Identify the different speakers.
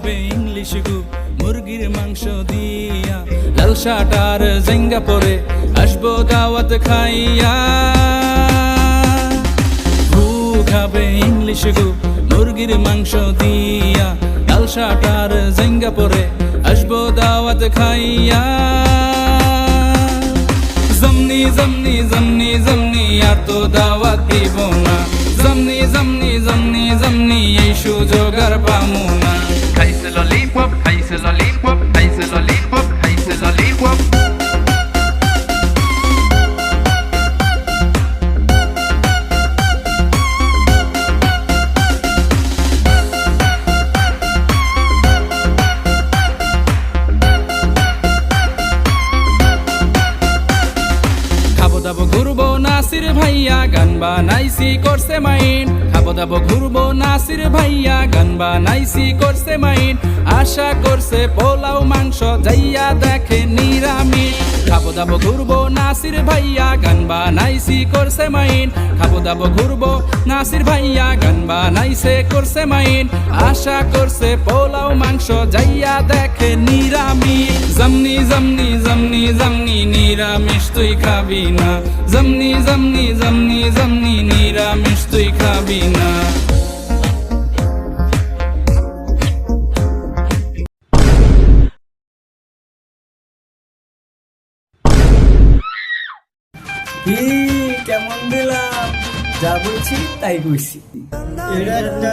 Speaker 1: খাবে ইংলিশ গু মুরগির মাংস দিয়া, লাল শার্ট আর জেঙ্গা পরে আসবো দাওয়াত খাইয়া। ঘু খাবে ইংলিশ গু মুরগির মাংস দিয়া, লাল শার্ট আর জেঙ্গা পরে আসবো দাওয়াত খাইয়া। জমনি জমনি জমনি জমনি আর তো দাওয়াত দিব না, জমনি জমনি জমনি জমনি এই সুযোগ আর পামু না।
Speaker 2: খাইছে ললিপপ, খাইছে ললিপপ, খাইছে ললিপপ, খাইছে ললিপপ।
Speaker 1: খাবো দাবো ঘুরবো নাসির ভাইয়া গান বানাইছি করছে মাইন, খাবো দাবো ঘুরবো নাসির ভাইয়া গান বানাইছি করছে মাইন। আশা করছে পোলাও মাংস যাইয়া দেখে নিরামিষ। খাবো দাবো ঘুরবো নাসির ভাইয়া গান বানাইছি করছে মাইন, খাবো দাবো ঘুরবো নাসির ভাইয়া গান বানাইছে করছে মাইন। আশা করছে পোলাও মাংস যাইয়া দেখে নিরামিষ। জমনি জমনি জমনি জমনি নিরামিষ তুই খাবি না, জমনি জমনি জমনি জমনি নিরামিষ তুই খাবি না।
Speaker 3: কি কেমন দিলাম? যা বলছি তাই কইছি।
Speaker 4: এটা একটা